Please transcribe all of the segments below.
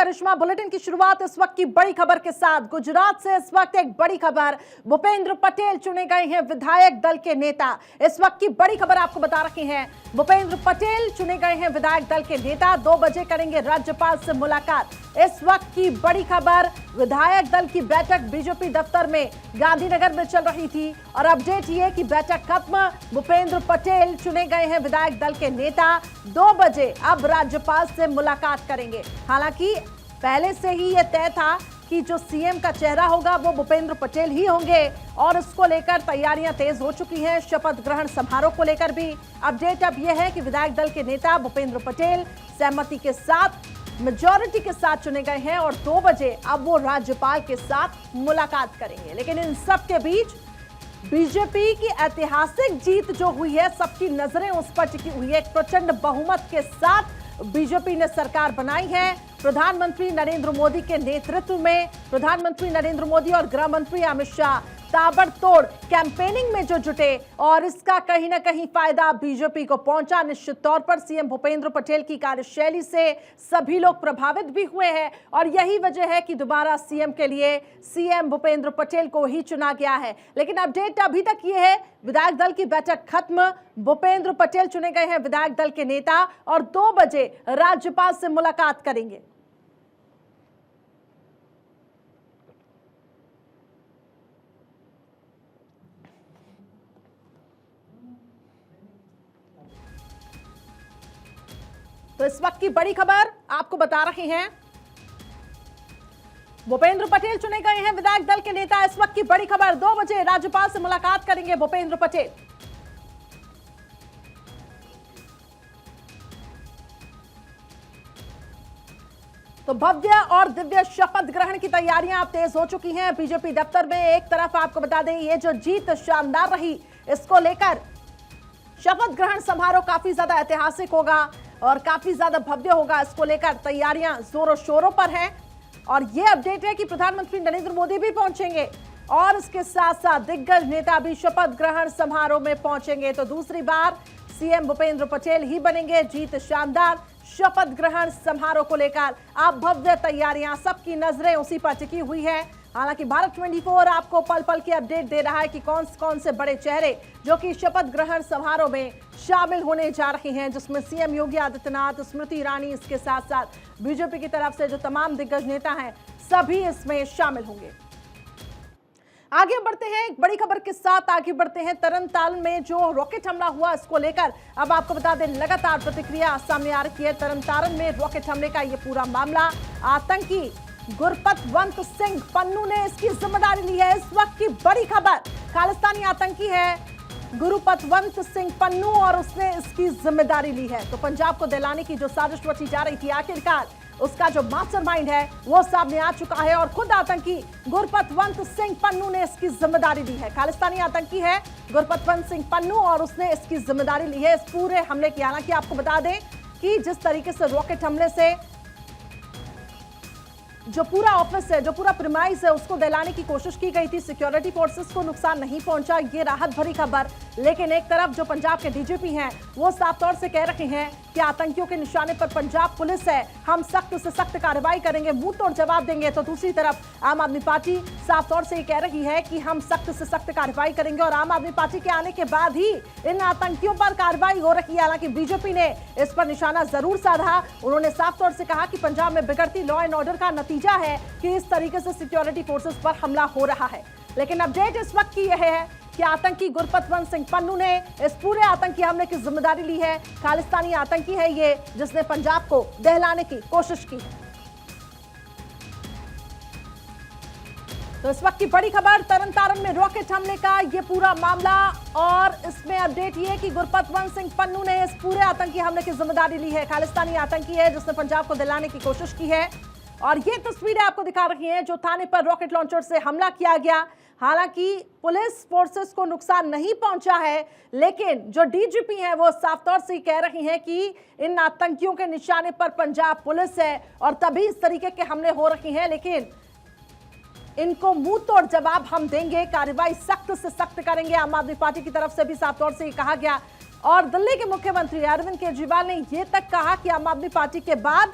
करिश्मा। Bulletin की शुरुआत इस वक्त की बड़ी खबर के साथ। गुजरात से इस वक्त एक बड़ी खबर, भूपेंद्र पटेल चुने गए हैं विधायक दल के नेता। इस वक्त की बड़ी खबर आपको बता रहे हैं, भूपेंद्र पटेल चुने गए हैं विधायक दल के नेता। 2 बजे करेंगे राज्यपाल से मुलाकात। इस वक्त की बड़ी खबर, विधायक दल की बैठक बीजेपी दफ्तर में गांधीनगर में चल रही थी और अपडेट ये कि बैठक खत्म, भूपेंद्र पटेल चुने गए हैं विधायक दल के नेता। 2 बजे अब राज्यपाल से मुलाकात करेंगे। हालांकि पहले से ही यह तय था कि जो सीएम का चेहरा होगा वो भूपेंद्र पटेल ही होंगे और इसको लेकर तैयारियां तेज हो चुकी हैं। शपथ ग्रहण समारोह को लेकर भी अपडेट अब यह है कि विधायक दल के नेता भूपेंद्र पटेल सहमति के साथ, मेजॉरिटी के साथ चुने गए हैं और 2 बजे अब वो राज्यपाल के साथ मुलाकात करेंगे। लेकिन इन सब के बीच बीजेपी की ऐतिहासिक जीत जो हुई है, सबकी नजरें उस पर टिकी हुई है। एक प्रचंड बहुमत के साथ बीजेपी ने सरकार बनाई है। प्रधानमंत्री नरेंद्र मोदी के नेतृत्व में प्रधानमंत्री नरेंद्र मोदी और गृह मंत्री अमित शाह ताबड़तोड़ कैंपेनिंग में जो जुटे और इसका कहीं ना कहीं फायदा बीजेपी को पहुंचा। निश्चित तौर पर सीएम भूपेंद्र पटेल की कार्यशैली से सभी लोग प्रभावित भी हुए हैं और यही वजह है कि दोबारा सीएम के लिए सीएम भूपेंद्र पटेल को ही चुना गया है। लेकिन अपडेट अभी तक ये है, विधायक दल की बैठक खत्म, भूपेंद्र पटेल चुने गए हैं विधायक दल के नेता और 2 बजे राज्यपाल से मुलाकात करेंगे। तो इस वक्त की बड़ी खबर आपको बता रहे हैं, भूपेंद्र पटेल चुने गए हैं विधायक दल के नेता। इस वक्त की बड़ी खबर, 2 बजे राज्यपाल से मुलाकात करेंगे भूपेंद्र पटेल। तो भव्य और दिव्य शपथ ग्रहण की तैयारियां अब तेज हो चुकी हैं बीजेपी दफ्तर में। एक तरफ आपको बता दें, ये जो जीत शानदार रही, इसको लेकर शपथ ग्रहण समारोह काफी ज्यादा ऐतिहासिक होगा और काफी ज्यादा भव्य होगा। इसको लेकर तैयारियां जोरों शोरों पर हैं और यह अपडेट है कि प्रधानमंत्री नरेंद्र मोदी भी पहुंचेंगे और इसके साथ साथ दिग्गज नेता भी शपथ ग्रहण समारोह में पहुंचेंगे। तो दूसरी बार सीएम भूपेंद्र पटेल ही बनेंगे। जीत शानदार, शपथ ग्रहण समारोह को लेकर अब भव्य तैयारियां, सबकी नजरें उसी पर टिकी हुई है। हालांकि भारत 24 आपको पल पल की अपडेट दे रहा है कि कौन कौन से बड़े चेहरे जो कि शपथ ग्रहण समारोह में शामिल होने जा रहे हैं, जिसमें सीएम योगी आदित्यनाथ, स्मृति ईरानी, इसके साथ साथ बीजेपी की तरफ से जो तमाम दिग्गज नेता हैं, सभी इसमें शामिल होंगे। आगे बढ़ते हैं, एक बड़ी खबर के साथ आगे बढ़ते हैं। तरनतारन में जो रॉकेट हमला हुआ, इसको लेकर अब आपको बता दें लगातार प्रतिक्रिया सामने आ रही है। तरनतारन में रॉकेट हमले का ये पूरा मामला, आतंकी गुरपतवंत सिंह पन्नू ने इसकी जिम्मेदारी ली है। इस वक्त की बड़ी खबर, खालिस्तानी आतंकी है गुरपतवंत सिंह पन्नू और उसने इसकी जिम्मेदारी ली है। तो पंजाब को दहलाने की जो साजिश रची जा रही थी, आखिरकार उसका जो मास्टरमाइंड है वो सामने आ चुका है और खुद आतंकी गुरपतवंत सिंह पन्नू ने इसकी जिम्मेदारी ली है। खालिस्तानी आतंकी है गुरपतवंत सिंह पन्नू और उसने इसकी जिम्मेदारी ली है इस पूरे हमले की। हालांकि आपको बता दें कि जिस तरीके से रॉकेट हमले से जो पूरा ऑफिस है, जो पूरा प्रीमाइस है, उसको दहलाने की कोशिश की गई थी, सिक्योरिटी फोर्सेस को नुकसान नहीं पहुंचा, ये राहत भरी खबर। लेकिन एक तरफ जो पंजाब के डीजीपी हैं वो साफ तौर से कह रहे हैं कि आतंकियों के निशाने पर पंजाब पुलिस है, हम सख्त से सख्त कार्रवाई करेंगे, मुंह तोड़ जवाब देंगे। तो दूसरी तरफ आम आदमी पार्टी साफ तौर से ये कह रही है कि हम सख्त से सख्त कार्रवाई करेंगे और आम आदमी पार्टी के आने के बाद ही इन आतंकियों पर कार्रवाई हो रही है। हालांकि बीजेपी ने इस पर निशाना जरूर साधा। उन्होंने साफ तौर से कहा कि पंजाब में बिगड़ती लॉ एंड ऑर्डर का नतीजा है कि इस तरीके से सिक्योरिटी फोर्सेस पर हमला हो रहा है। लेकिन अपडेट इस वक्त की यह है कि आतंकी गुरपतवंत सिंह पन्नू ने इस पूरे आतंकी हमले की जिम्मेदारी ली है। खालिस्तानी आतंकी है ये, जिसने पंजाब को दहलाने की कोशिश की है। तो इस वक्त की बड़ी खबर, तरनतारन में रॉकेट हमले का ये पूरा मामला और इसमें अपडेट ये कि गुरपतवंत सिंह पन्नू ने इस पूरे आतंकी हमले की जिम्मेदारी ली है। खालिस्तानी आतंकी है जिसने पंजाब को दहलाने की कोशिश की है और ये तस्वीरें आपको दिखा रही हैं जो थाने पर रॉकेट लॉन्चर से हमला किया गया। हालांकि पुलिस फोर्सेस को नुकसान नहीं पहुंचा है, लेकिन जो डीजीपी हैं वो साफ तौर से कह रही हैं कि इन आतंकियों के निशाने पर पंजाब पुलिस है और तभी इस तरीके के हमले हो रहे हैं। लेकिन इनको मुंह तोड़ जवाब हम देंगे, कार्रवाई सख्त से सख्त करेंगे। आम आदमी पार्टी की तरफ से भी साफ तौर से ये कहा गया और दिल्ली के मुख्यमंत्री अरविंद केजरीवाल ने यह तक कहा कि आम आदमी पार्टी के बाद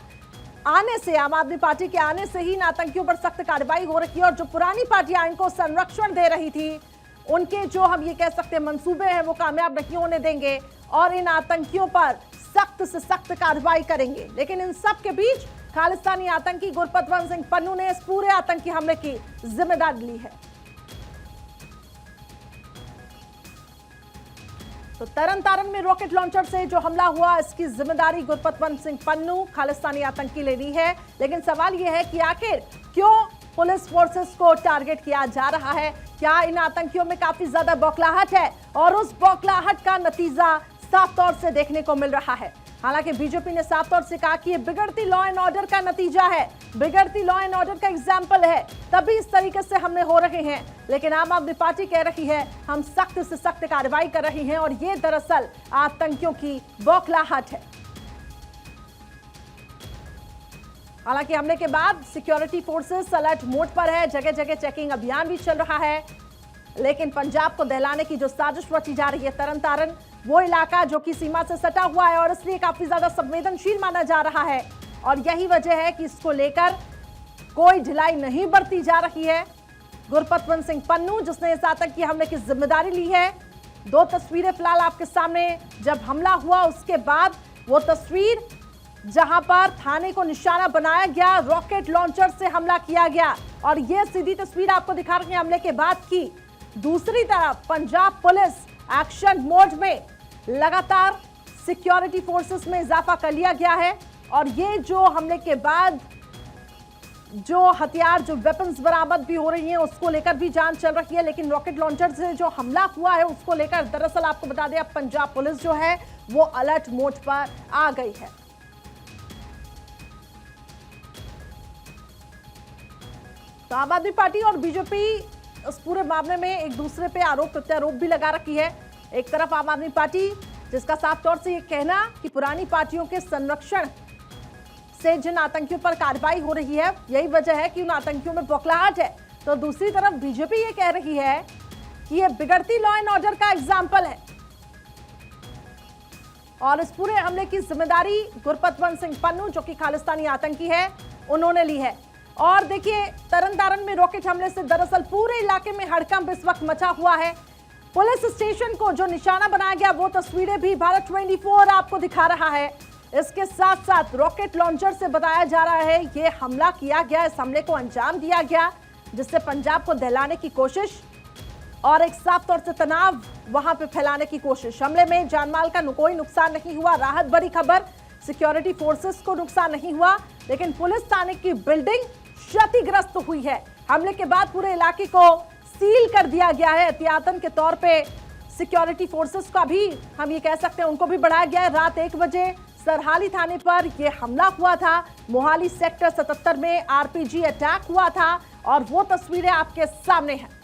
आने से, आम आदमी पार्टी के आने से ही इन आतंकियों पर सख्त कार्रवाई हो रही है और जो पुरानी पार्टियां इनको संरक्षण दे रही थी, उनके जो हम ये कह सकते हैं मंसूबे हैं वो कामयाब नहीं होने देंगे और इन आतंकियों पर सख्त से सख्त कार्रवाई करेंगे। लेकिन इन सब के बीच खालिस्तानी आतंकी गुरपतवंत सिंह पन्नू ने इस पूरे आतंकी हमले की जिम्मेदारी ली है। तो तरन तारण में रॉकेट लॉन्चर से जो हमला हुआ, इसकी जिम्मेदारी गुरपतवंत सिंह पन्नू खालिस्तानी आतंकी ले ली है। लेकिन सवाल यह है कि आखिर क्यों पुलिस फोर्सेस को टारगेट किया जा रहा है? क्या इन आतंकियों में काफी ज्यादा बौखलाहट है और उस बौखलाहट का नतीजा साफ तौर से देखने को मिल रहा है। हालांकि बीजेपी ने साफ तौर से कहा कि ये बिगड़ती लॉ एंड ऑर्डर का नतीजा है, बिगड़ती लॉ एंड ऑर्डर का एग्जाम्पल है, तभी इस तरीके से हमले हो रहे हैं। लेकिन आम आदमी पार्टी कह रही है हम सख्त से सख्त कार्रवाई कर रही हैं और ये दरअसल आतंकियों की बौखलाहट है। हालांकि हमले के बाद सिक्योरिटी फोर्सेस अलर्ट मोड पर है, जगह जगह चेकिंग अभियान भी चल रहा है। लेकिन पंजाब को दहलाने की जो साजिश रची जा रही है, तरन तारण वो इलाका जो कि सीमा से सटा हुआ है और इसलिए काफी ज्यादा संवेदनशील माना जा रहा है और यही वजह है कि इसको लेकर कोई ढिलाई नहीं बरती जा रही है। गुरपतवंत सिंह पन्नू जिसने इस आतंकी हमले की जिम्मेदारी ली है, दो तस्वीरें फिलहाल आपके सामने। जब हमला हुआ उसके बाद वो तस्वीर जहां पर थाने को निशाना बनाया गया, रॉकेट लॉन्चर से हमला किया गया और ये सीधी तस्वीर आपको दिखा रहे हैं हमले के बाद की। दूसरी तरफ पंजाब पुलिस एक्शन मोड में, लगातार सिक्योरिटी फोर्सेस में इजाफा कर लिया गया है और ये जो हमले के बाद जो हथियार, जो वेपन्स बरामद भी हो रही हैं उसको लेकर भी जांच चल रही है। लेकिन रॉकेट लॉन्चर से जो हमला हुआ है उसको लेकर दरअसल आपको बता दें अब पंजाब पुलिस जो है वो अलर्ट मोड पर आ गई है। तो आम आदमी पार्टी और बीजेपी उस पूरे मामले में एक दूसरे पे आरोप प्रत्यारोप भी लगा रखी है। एक तरफ आम आदमी पार्टी जिसका साफ तौर से ये कहना कि पुरानी पार्टियों के संरक्षण से जिन आतंकियों पर कार्रवाई हो रही है यही वजह है कि उन आतंकियों में बौखलाहट है, तो दूसरी तरफ बीजेपी ये कह रही है कि ये बिगड़ती लॉ एंड ऑर्डर का एग्जाम्पल है और इस पूरे हमले की जिम्मेदारी गुरपतवंत सिंह पन्नू जो कि खालिस्तानी आतंकी है उन्होंने ली है। और देखिए तरन तारण में रॉकेट हमले से दरअसल पूरे इलाके में हड़कंप इस वक्त मचा हुआ है। पुलिस स्टेशन को जो निशाना बनाया गया वो तस्वीरें भी भारत 24 आपको दिखा रहा है। इसके साथ साथ रॉकेट लॉन्चर से बताया जा रहा है ये हमला किया गया, इस हमले को अंजाम दिया गया जिससे पंजाब को दहलाने की कोशिश और एक साफ तौर से तनाव वहां पे फैलाने की कोशिश। हमले में जानमाल का कोई नुकसान नहीं हुआ, राहत भरी खबर, सिक्योरिटी फोर्सेस को नुकसान नहीं हुआ, लेकिन पुलिस थाने की बिल्डिंग क्षतिग्रस्त हुई है। हमले के बाद पूरे इलाके को सील कर दिया गया है। एहतियातन के तौर पे सिक्योरिटी फोर्सेस का भी हम ये कह सकते हैं उनको भी बढ़ाया गया है। रात 1 बजे सरहाली थाने पर यह हमला हुआ था। मोहाली सेक्टर 77 में आरपीजी अटैक हुआ था और वो तस्वीरें आपके सामने हैं।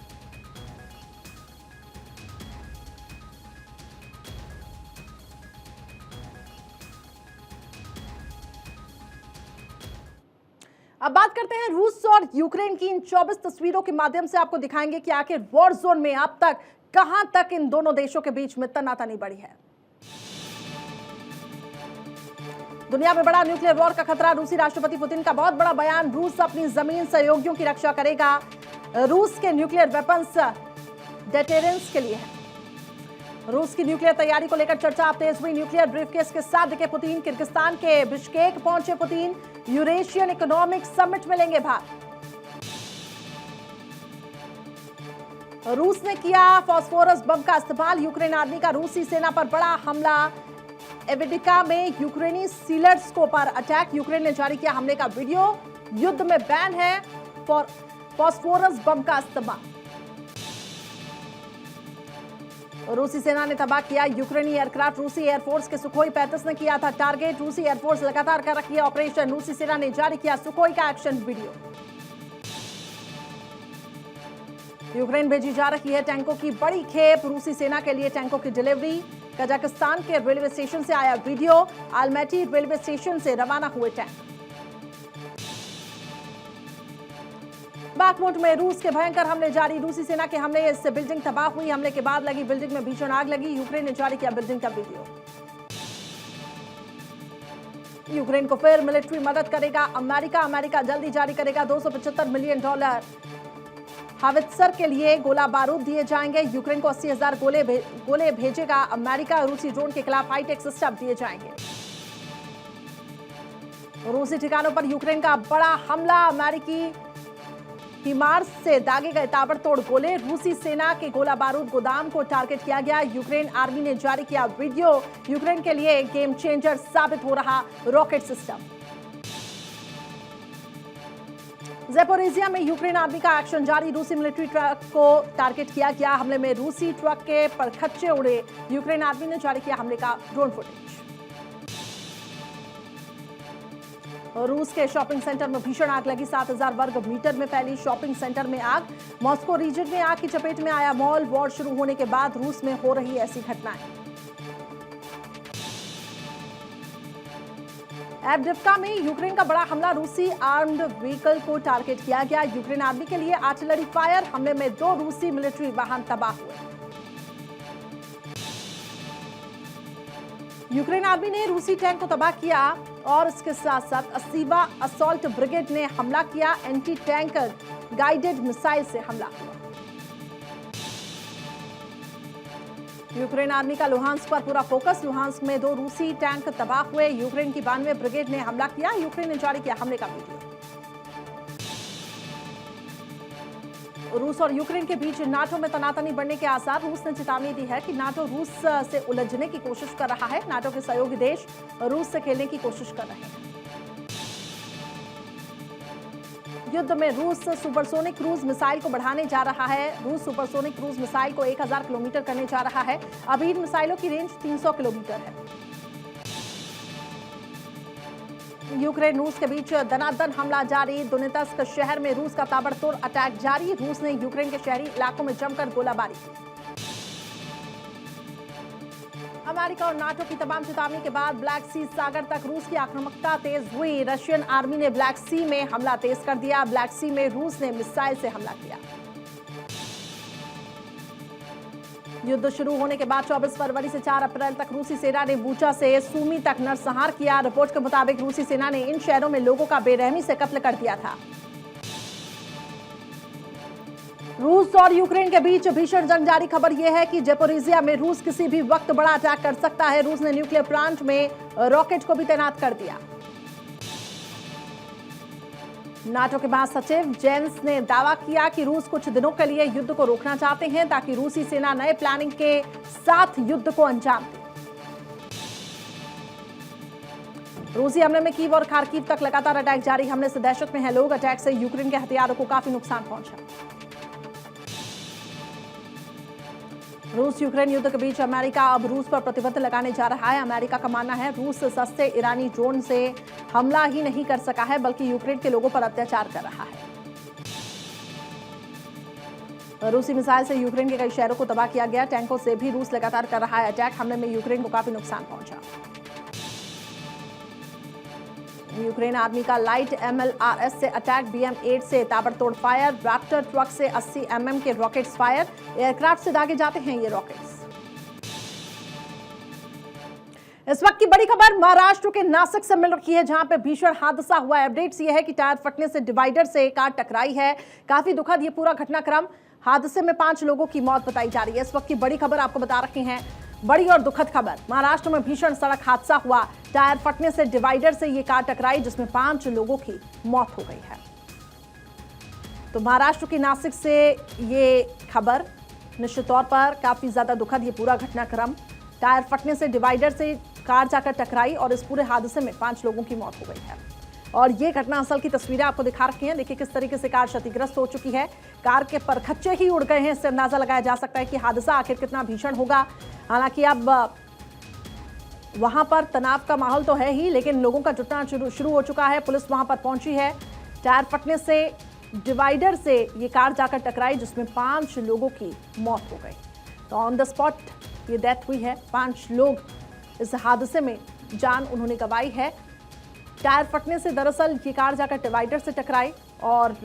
अब बात करते हैं रूस और यूक्रेन की। इन 24 तस्वीरों के माध्यम से आपको दिखाएंगे कि आखिर वॉर जोन में अब तक कहां तक इन दोनों देशों के बीच में तनातनी बढ़ी है। दुनिया में बड़ा न्यूक्लियर वॉर का खतरा, रूसी राष्ट्रपति पुतिन का बहुत बड़ा बयान, रूस अपनी जमीन सहयोगियों की रक्षा करेगा। रूस के न्यूक्लियर वेपन्स डेटेरेंस के लिए है। रूस की न्यूक्लियर तैयारी को लेकर चर्चा अब तेज हुई। न्यूक्लियर ब्रीफकेस के साथ दिखे पुतिन। किर्गिस्तान के बिश्केक पहुंचे पुतिन। यूरेशियन इकोनॉमिक समिट में लेंगे भाग। रूस ने किया फास्फोरस बम का इस्तेमाल, यूक्रेन आर्मी का रूसी सेना पर बड़ा हमला। एविडिका में यूक्रेनी सीलर्स को पर अटैक, यूक्रेन ने जारी किया हमले का वीडियो। युद्ध में बैन है फास्फोरस बम का इस्तेमाल। रूसी सेना ने तबाह किया यूक्रेनी एयरक्राफ्ट। रूसी एयरफोर्स के सुखोई 35 ने किया था टारगेट। रूसी एयरफोर्स लगातार कर रही है ऑपरेशन। रूसी सेना ने जारी किया सुखोई का एक्शन वीडियो। यूक्रेन भेजी जा रही है टैंकों की बड़ी खेप, रूसी सेना के लिए टैंकों की डिलीवरी। कजाकिस्तान के रेलवे स्टेशन से आया वीडियो, आलमेटी रेलवे स्टेशन से रवाना हुए टैंक। बाखमुट में रूस के भयंकर हमले जारी, रूसी सेना के हमले से बिल्डिंग तबाह हुई। हमले के बाद लगी बिल्डिंग में भीषण आग लगी, यूक्रेन ने जारी किया बिल्डिंग का वीडियो। यूक्रेन को फिर मिलिट्री मदद करेगा अमेरिका जल्दी जारी करेगा $275 मिलियन। हावित्सर के लिए गोला बारूद दिए जाएंगे। यूक्रेन को 80,000 गोले भेजेगा अमेरिका। रूसी ड्रोन के खिलाफ हाईटेक सिस्टम दिए जाएंगे। रूसी ठिकानों पर यूक्रेन का बड़ा हमला। अमेरिकी हिमार्स से दागे गए ताबड़तोड़ गोले। रूसी सेना के गोला बारूद गोदाम को टारगेट किया गया। यूक्रेन आर्मी ने जारी किया वीडियो। यूक्रेन के लिए गेम चेंजर साबित हो रहा रॉकेट सिस्टम। ज़ेपोरिजिया में यूक्रेन आर्मी का एक्शन जारी। रूसी मिलिट्री ट्रक को टारगेट किया गया। हमले में रूसी ट्रक के परखच्चे उड़े। यूक्रेन आर्मी ने जारी किया हमले का ड्रोन फुटेज। रूस के शॉपिंग सेंटर में भीषण आग लगी। 7,000 वर्ग मीटर में फैली शॉपिंग सेंटर में आग। मॉस्को रीजन में आग की चपेट में आया मॉल। वॉर शुरू होने के बाद रूस में हो रही ऐसी घटनाएं। एवडिव्का में यूक्रेन का बड़ा हमला। रूसी आर्म्ड व्हीकल को टारगेट किया गया। यूक्रेन आर्मी के लिए आर्टिलरी फायर। हमले में 2 रूसी मिलिट्री वाहन तबाह हुए। यूक्रेन आर्मी ने रूसी टैंक को तबाह किया और इसके साथ साथ 80वां असॉल्ट ब्रिगेड ने हमला किया। एंटी टैंक गाइडेड मिसाइल से हमला हुआ। यूक्रेन आर्मी का लुहांस्क पर पूरा फोकस। लुहांस्क में 2 रूसी टैंक तबाह हुए। यूक्रेन की 92 ब्रिगेड ने हमला किया। यूक्रेन ने जारी किया हमले का वीडियो। रूस और यूक्रेन के बीच नाटो में तनातनी बढ़ने के आसार। रूस ने चेतावनी दी है कि नाटो रूस से उलझने की कोशिश कर रहा है। नाटो के सहयोगी देश रूस से खेलने की कोशिश कर रहे हैं। युद्ध में रूस सुपरसोनिक क्रूज मिसाइल को बढ़ाने जा रहा है। रूस सुपरसोनिक क्रूज मिसाइल को 1000 किलोमीटर करने जा रहा है। अभी इन मिसाइलों की रेंज 300 किलोमीटर है। यूक्रेन रूस के बीच दनादन हमला जारी। दोनेत्स्क शहर में रूस का ताबड़तोड़ अटैक जारी। रूस ने यूक्रेन के शहरी इलाकों में जमकर गोलाबारी की। अमेरिका और नाटो की तमाम चेतावनी के बाद ब्लैक सी सागर तक रूस की आक्रामकता तेज हुई। रशियन आर्मी ने ब्लैक सी में हमला तेज कर दिया। ब्लैक सी में रूस ने मिसाइल से हमला किया। युद्ध शुरू होने के बाद 24 फरवरी से 4 अप्रैल तक रूसी सेना ने बूचा से सूमी तक नरसंहार किया। रिपोर्ट के मुताबिक रूसी सेना ने इन शहरों में लोगों का बेरहमी से कत्ल कर दिया था। रूस और यूक्रेन के बीच भीषण जंग जारी। खबर यह है कि ज़ेपोरिजिया में रूस किसी भी वक्त बड़ा अटैक कर सकता है। रूस ने न्यूक्लियर प्लांट में रॉकेट को भी तैनात कर दिया। नाटो के महासचिव जेंस ने दावा किया कि रूस कुछ दिनों के लिए युद्ध को रोकना चाहते हैं ताकि रूसी सेना नए प्लानिंग के साथ युद्ध को अंजाम दे। रूसी हमले में कीव और खार्किव तक लगातार अटैक जारी। हमले से दहशत में हैं लोग। अटैक से यूक्रेन के हथियारों को काफी नुकसान पहुंचा। रूस यूक्रेन युद्ध के बीच अमेरिका अब रूस पर प्रतिबंध लगाने जा रहा है। अमेरिका का मानना है रूस सस्ते ईरानी ड्रोन से हमला ही नहीं कर सका है बल्कि यूक्रेन के लोगों पर अत्याचार कर रहा है। रूसी मिसाइल से यूक्रेन के कई शहरों को तबाह किया गया। टैंकों से भी रूस लगातार कर रहा है अटैक। हमले में यूक्रेन को काफी नुकसान पहुंचा। यूक्रेन आर्मी का लाइट MLRS से अटैक। BM-8 से ताबड़तोड़ फायर। रैप्टर ट्रक से 80 mm के रॉकेट्स फायर। एयरक्राफ्ट से दागे जाते हैं ये रॉकेट्स। इस वक्त की बड़ी खबर महाराष्ट्र के नासिक से मिल रही है जहां पे भीषण हादसा हुआ है। अपडेट्स ये है कि टायर फटने से डिवाइडर से कार टकराई है। काफी दुखद ये पूरा घटनाक्रम। हादसे में 5 लोगों की मौत बताई जा रही है। इस वक्त की बड़ी खबर आपको बता रहे हैं। बड़ी और दुखद खबर। महाराष्ट्र में भीषण सड़क हादसा हुआ। टायर फटने से डिवाइडर से ये कार टकराई जिसमें 5 लोगों की मौत हो गई है। तो महाराष्ट्र के नासिक से ये खबर निश्चित तौर पर काफी ज्यादा दुखद ये पूरा घटनाक्रम। टायर फटने से डिवाइडर से कार जाकर टकराई और इस पूरे हादसे में 5 लोगों की मौत हो गई है। और ये घटना असल की तस्वीरें आपको दिखा रखी हैं। देखिए किस तरीके से कार क्षतिग्रस्त हो चुकी है। कार के परखच्चे ही उड़ गए हैं। इससे अंदाजा लगाया जा सकता है कि हादसा आखिर कितना भीषण होगा। हालांकि अब वहां पर तनाव का माहौल तो है ही, लेकिन लोगों का जुटना शुरू हो चुका है। पुलिस वहां पर पहुंची है। टायर फटने से डिवाइडर से ये कार जाकर टकराई जिसमें 5 लोगों की मौत हो गई। तो ऑन द स्पॉट ये डेथ हुई है। 5 लोग इस हादसे में जान उन्होंने गंवाई है। टायर फटने से दरअसल ये कार जाकर डिवाइडर से टकराई और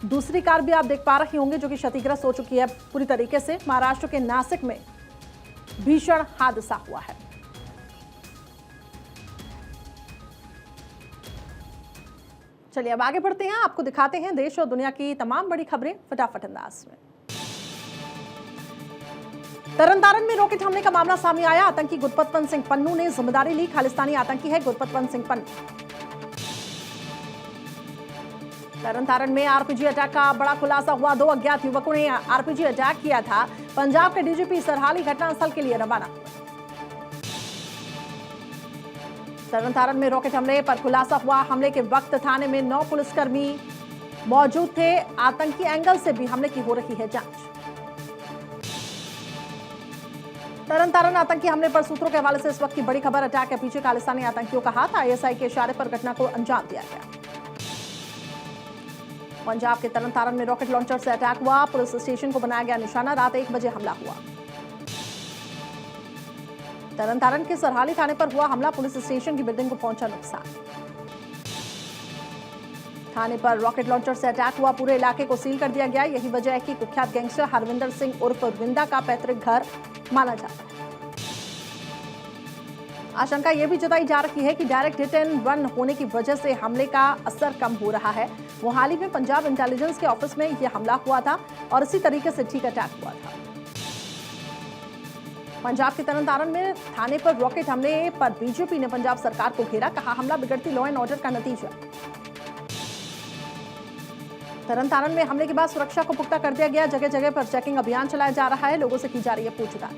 दूसरी कार भी आप देख पा रहे होंगे जो कि क्षतिग्रस्त हो चुकी है पूरी तरीके से। महाराष्ट्र के नासिक में भीषण हादसा हुआ है। चलिए अब आगे बढ़ते हैं, आपको दिखाते हैं देश और दुनिया की तमाम बड़ी खबरें फटाफट अंदाज में। तरनतारन में रॉकेट हमले का मामला सामने आया। आतंकी गुरपतवंत सिंह पन्नू ने जिम्मेदारी ली। खालिस्तानी आतंकी है गुरपतवंत सिंह पन्नू। तरनतारन में आरपीजी अटैक का बड़ा खुलासा हुआ। 2 अज्ञात युवकों ने आरपीजी अटैक किया था। पंजाब के डीजीपी सरहाली घटनास्थल के लिए रवाना। तरनतारन में रॉकेट हमले पर खुलासा हुआ। हमले के वक्त थाने में 9 पुलिसकर्मी मौजूद थे। आतंकी एंगल से भी हमले की हो रही है जांच। तरनतारन आतंकी हमले पर सूत्रों के हवाले से इस वक्त की बड़ी खबर। अटैक के पीछे खालिस्तानी आतंकियों का हाथ। आईएसआई के इशारे पर घटना को अंजाम दिया गया। पंजाब के तरनतारन में रॉकेट लॉन्चर से अटैक हुआ। पुलिस स्टेशन को बनाया गया निशाना। रात 1 बजे हमला हुआ। तरनतारन के सरहाली थाने पर हुआ हमला। पुलिस स्टेशन की बिल्डिंग को पहुंचा नुकसान। थाने पर रॉकेट लॉन्चर से अटैक हुआ। पूरे इलाके को सील कर दिया गया। यही वजह है कि कुख्यात गैंगस्टर हरविंदर सिंह उर्फ विंदा का पैतृक घर माना जाता है। आशंका यह भी जताई जा रही है कि डायरेक्ट हिट एंड रन होने की वजह से हमले का असर कम हो रहा है। मोहाली में पंजाब इंटेलिजेंस के ऑफिस में यह हमला हुआ था और इसी तरीके से ठीक अटैक हुआ था। पंजाब के तरनतारन में थाने पर रॉकेट हमले पर बीजेपी ने पंजाब सरकार को घेरा। कहा हमला बिगड़ती लॉ एंड ऑर्डर का नतीजा। तरनतारन में हमले के बाद सुरक्षा को पुख्ता कर दिया गया। जगह जगह पर चेकिंग अभियान चलाया जा रहा है। लोगों से की जा रही है पूछताछ।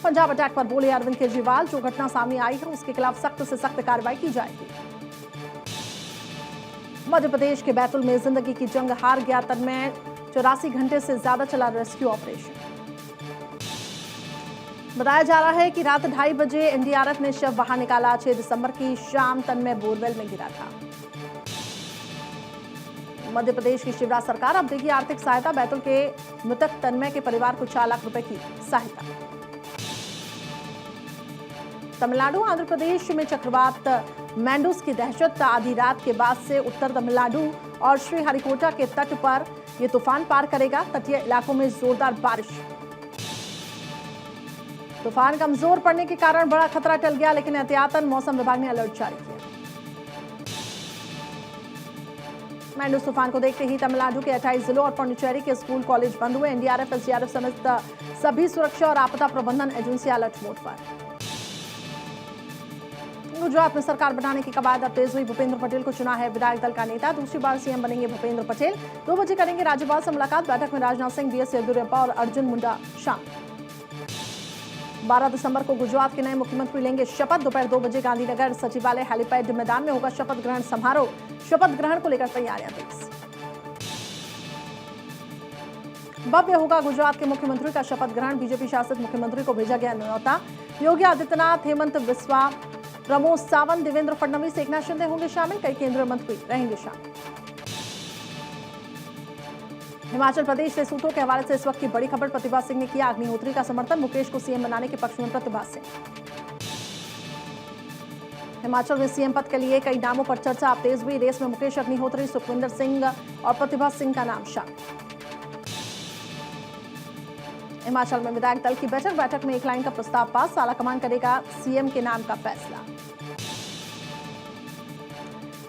पंजाब अटैक पर बोले अरविंद केजरीवाल, जो घटना सामने आई है उसके खिलाफ सख्त से सख्त कार्रवाई की जाएगी। मध्य प्रदेश के बैतूल में जिंदगी की जंग हार गया तन्मय। 84 घंटे से ज्यादा चला रेस्क्यू ऑपरेशन। बताया जा रहा है कि रात 2:30 बजे एनडीआरएफ ने शव बाहर निकाला। 6 दिसंबर की शाम तन्मय बोरवेल में गिरा था। मध्य प्रदेश की शिवराज सरकार अब देगी आर्थिक सहायता। बैतूल के मृतक तन्मय के परिवार को 4 लाख रुपए की सहायता। तमिलनाडु आंध्र प्रदेश में चक्रवात मैंडूस की दहशत। आधी रात के बाद से उत्तर तमिलनाडु और श्रीहरिकोटा के तट पर यह तूफान पार करेगा। तटीय इलाकों में जोरदार बारिश। तूफान कमजोर पड़ने के कारण बड़ा खतरा टल गया, लेकिन एहतियातन मौसम विभाग ने अलर्ट जारी किया। मैंडूस तूफान को देखते ही तमिलनाडु के 28 जिलों और पौंडीचेरी के स्कूल कॉलेज बंद हुए। एनडीआरएफ एसडीआरएफ समेत सभी सुरक्षा और आपदा प्रबंधन एजेंसियां अलर्ट मोड पर। गुजरात में सरकार बनाने की कवायद अब तेज हुई। भूपेंद्र पटेल को चुना है विधायक दल का नेता। दूसरी बार सीएम बनेंगे भूपेंद्र पटेल। 2 बजे करेंगे राज्यपाल से मुलाकात। बैठक में राजनाथ सिंह, बीएस येदियुरप्पा और अर्जुन मुंडा शामिल। 12 दिसंबर को गुजरात के नए मुख्यमंत्री लेंगे शपथ। दोपहर 2 बजे गांधीनगर सचिवालय हेलीपैड मैदान में होगा शपथ ग्रहण समारोह। शपथ ग्रहण को लेकर तैयारियां तेज। भव्य होगा गुजरात के मुख्यमंत्री का शपथ ग्रहण। बीजेपी शासित मुख्यमंत्री को भेजा गया न्योता। योगी आदित्यनाथ, हेमंत बिस्वा, प्रमोद सावंत, देवेंद्र फडणवीस, एकनाथ शिंदे होंगे शामिल। कई केंद्रीय मंत्री रहेंगे शामिल। हिमाचल प्रदेश से सूत्रों के हवाले से इस वक्त की बड़ी खबर। प्रतिभा सिंह ने किया अग्निहोत्री का समर्थन। मुकेश को सीएम बनाने के पक्ष में प्रतिभा सिंह। हिमाचल में सीएम पद के लिए कई नामों पर चर्चा अब तेज हुई। रेस में मुकेश अग्निहोत्री, सुखविंदर सिंह और प्रतिभा सिंह का नाम शामिल। हिमाचल में विधायक दल की बैठक में एक लाइन का प्रस्ताव पास। आलाकमान करेगा सीएम के नाम का फैसला।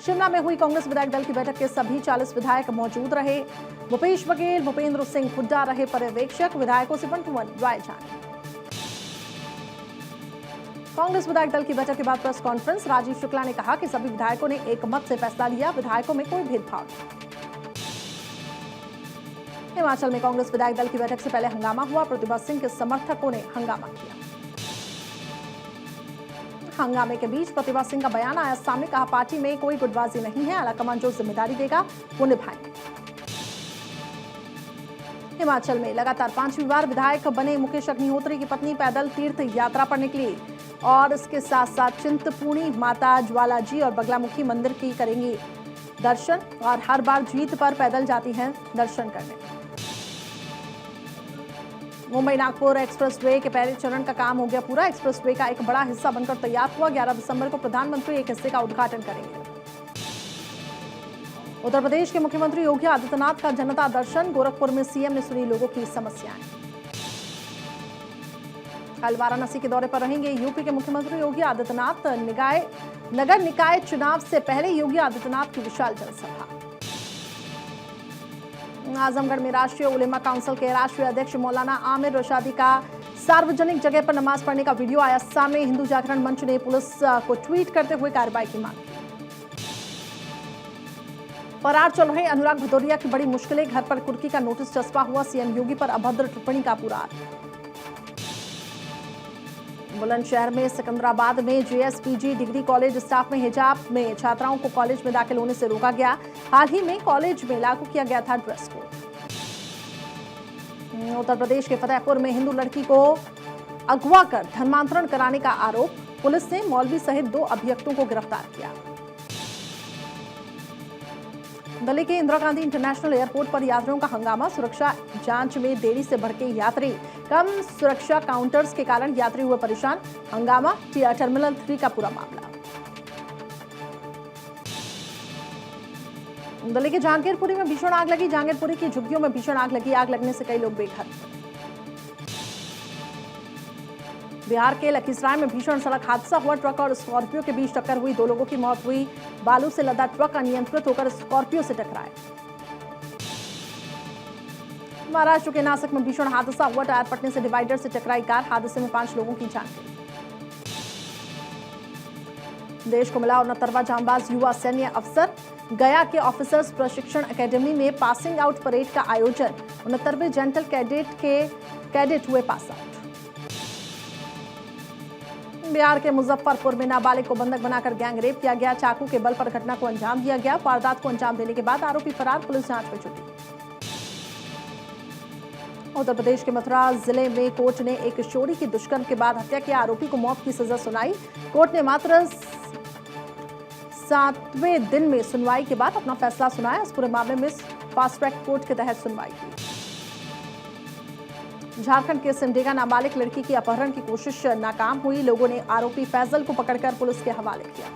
शिमला में हुई कांग्रेस विधायक दल की बैठक के सभी 40 विधायक मौजूद रहे। भूपेश बघेल, भूपेंद्र सिंह हुड्डा रहे पर्यवेक्षक। विधायकों से 1-to-1 राय जानी। कांग्रेस विधायक दल की बैठक के बाद प्रेस कॉन्फ्रेंस। राजीव शुक्ला ने कहा कि सभी विधायकों ने एक मत से फैसला लिया। विधायकों में कोई भेदभाव नहीं। हिमाचल में कांग्रेस विधायक दल की बैठक से पहले हंगामा हुआ। प्रतिभा सिंह के समर्थकों ने हंगामा किया। हंगामे के बीच प्रतिभा सिंह का बयान आया सामने। कहा पार्टी में कोई गुटबाजी नहीं है। आलाकमान जो जिम्मेदारी देगा वो निभाएंगे। हिमाचल में लगातार 5वीं बार विधायक बने मुकेश अग्निहोत्री की पत्नी पैदल तीर्थ यात्रा पर निकली और इसके साथ साथ चिंतपूर्णी माता ज्वालाजी और बगलामुखी मंदिर की करेंगी दर्शन और हर बार जीत पर पैदल जाती हैं दर्शन करने। मुंबई नागपुर एक्सप्रेसवे के पहले चरण का काम हो गया पूरा। एक्सप्रेसवे का एक बड़ा हिस्सा बनकर तैयार हुआ। 11 दिसंबर को प्रधानमंत्री एक हिस्से का उद्घाटन करेंगे। उत्तर प्रदेश के मुख्यमंत्री योगी आदित्यनाथ का जनता दर्शन। गोरखपुर में सीएम ने सुनी लोगों की समस्याएं। कल वाराणसी के दौरे पर रहेंगे यूपी के मुख्यमंत्री योगी आदित्यनाथ। निकाय नगर निकाय चुनाव से पहले योगी आदित्यनाथ की विशाल जनसभा। आजमगढ़ में राष्ट्रीय उलेमा काउंसिल के राष्ट्रीय अध्यक्ष मौलाना आमिर रशादी का सार्वजनिक जगह पर नमाज पढ़ने का वीडियो आया सामने। हिंदू जागरण मंच ने पुलिस को ट्वीट करते हुए कार्रवाई की मांग की। फरार चल रहे अनुराग भदौरिया की बड़ी मुश्किलें, घर पर कुर्की का नोटिस चस्पा हुआ। सीएम योगी पर अभद्र टिप्पणी का पुराण। बुलंदशहर में सिकंदराबाद में जेएसपीजी डिग्री कॉलेज स्टाफ में हिजाब में छात्राओं को कॉलेज में दाखिल होने से रोका गया। हाल ही में कॉलेज में लागू किया गया था ड्रेस कोड। उत्तर प्रदेश के फतेहपुर में हिंदू लड़की को अगवा कर धर्मांतरण कराने का आरोप। पुलिस ने मौलवी सहित 2 अभियुक्तों को गिरफ्तार किया। दिल्ली के इंदिरा गांधी इंटरनेशनल एयरपोर्ट पर यात्रियों का हंगामा। सुरक्षा जांच में देरी से भड़के यात्री। कम सुरक्षा काउंटर्स के कारण यात्री हुए परेशान। हंगामा टर्मिनल 3 का पूरा मामला। दिल्ली के जहांगीरपुरी में भीषण आग लगी। जहांगीरपुरी की झुग्गियों में भीषण आग लगी। आग लगने से कई लोग बेघर। बिहार के लखीसराय में भीषण सड़क हादसा हुआ। ट्रक और स्कॉर्पियो के बीच टक्कर हुई। 2 लोगों की मौत हुई। बालू से लदा ट्रक अनियंत्रित होकर स्कॉर्पियो से टकराया। महाराष्ट्र के नासिक में भीषण हादसा हुआ। टायर फटने से डिवाइडर से टकराई कार। हादसे में 5 लोगों की जान गई। देश को मिला 69वां जांबाज युवा सैन्य अफसर। गया के ऑफिसर्स प्रशिक्षण एकेडमी में पासिंग आउट परेड का आयोजन। 69वें जेंटल कैडेट हुए पास आउट। बिहार के मुजफ्फरपुर में नाबालिग को बंधक बनाकर गैंग रेप किया गया। चाकू के बल पर घटना को अंजाम दिया गया। वारदात को अंजाम देने के बाद आरोपी फरार। पुलिस जांच में जुटी। उत्तर प्रदेश के मथुरा जिले में कोर्ट ने एक किशोरी की दुष्कर्म के बाद हत्या के आरोपी को मौत की सजा सुनाई। कोर्ट ने मात्र 7वें दिन में सुनवाई के बाद अपना फैसला सुनाया। इस पूरे मामले में फास्ट ट्रैक कोर्ट के तहत सुनवाई हुई। झारखंड के सिमडेगा नाबालिग लड़की की अपहरण की कोशिश नाकाम हुई। लोगों ने आरोपी फैजल को पकड़कर पुलिस के हवाले किया।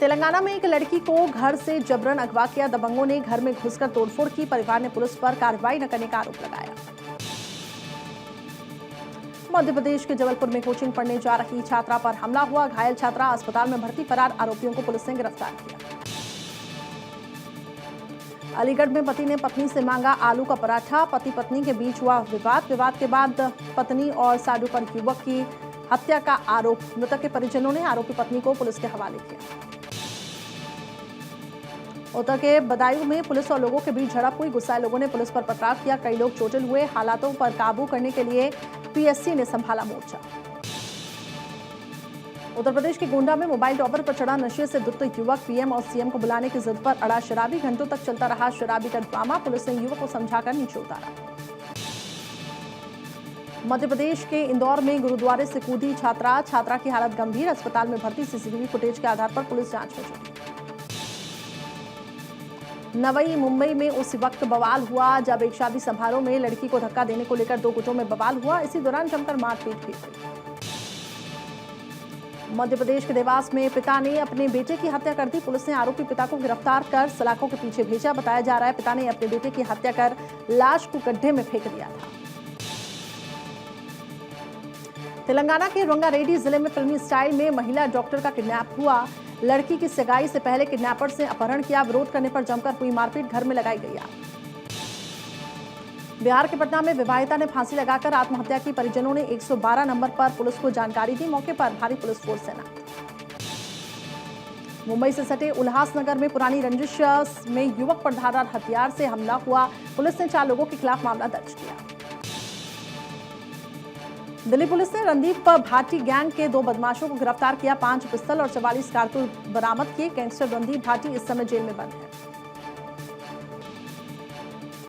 तेलंगाना में एक लड़की को घर से जबरन अगवा किया। दबंगों ने घर में घुसकर तोड़फोड़ की। परिवार ने पुलिस पर कार्रवाई न करने का आरोप लगाया। मध्य प्रदेश के जबलपुर में कोचिंग पढ़ने जा रही छात्रा पर हमला हुआ। घायल छात्रा अस्पताल में भर्ती। फरार आरोपियों को पुलिस ने गिरफ्तार किया। अलीगढ़ में पति ने पत्नी से मांगा आलू का पराठा। पति पत्नी के बीच हुआ विवाद के बाद पत्नी और साधु पर युवक की हत्या का आरोप। मृतक के परिजनों ने आरोपी पत्नी को पुलिस के हवाले किया। उत्तर के बदायूं में पुलिस और लोगों के बीच झड़प हुई। गुस्साए लोगों ने पुलिस पर पथराव किया। कई लोग चोटिल हुए। हालातों पर काबू करने के लिए पीएससी ने संभाला मोर्चा। उत्तर प्रदेश के गोंडा में मोबाइल टॉवर पर चढ़ा नशे से धुत युवक। पीएम और सीएम को बुलाने की जिद पर अड़ा शराबी। घंटों तक चलता रहा शराबी का ड्रामा। पुलिस ने युवक को समझाकर नीचे उतारा। मध्य प्रदेश के इंदौर में गुरुद्वारे से कूदी छात्रा की हालत गंभीर। अस्पताल में भर्ती। सीसीटीवी फुटेज के आधार पर पुलिस जांच में जुटी। नवई मुंबई में उस वक्त बवाल हुआ जब एक शादी समारोह में लड़की को धक्का देने को लेकर 2 गुटों में बवाल हुआ। इसी दौरान जमकर मारपीट भी हुई। मध्य प्रदेश के देवास में पिता ने अपने बेटे की हत्या कर दी। पुलिस ने आरोपी पिता को गिरफ्तार कर सलाखों के पीछे भेजा। बताया जा रहा है पिता ने अपने बेटे की हत्या कर लाश को गड्ढे में फेंक दिया था। तेलंगाना के रंगारेड्डी जिले में फिल्मी स्टाइल में महिला डॉक्टर का किडनैप हुआ। लड़की की सगाई से पहले किडनैपर से अपहरण किया। विरोध करने पर जमकर हुई मारपीट। घर में लगाई गई आग। बिहार के पटना में विवाहिता ने फांसी लगाकर आत्महत्या की। परिजनों ने 112 नंबर पर पुलिस को जानकारी दी। मौके पर भारी पुलिस फोर्स तैनात। मुंबई से सटे उल्लासनगर में पुरानी रंजिश में युवक पर धारदार हथियार से हमला हुआ। पुलिस ने 4 लोगों के खिलाफ मामला दर्ज किया। दिल्ली पुलिस ने रणदीप भाटी गैंग के 2 बदमाशों को गिरफ्तार किया। 5 पिस्तल और 44 कारतूस बरामद किए। गैंगस्टर रणदीप भाटी इस समय जेल में बंद है।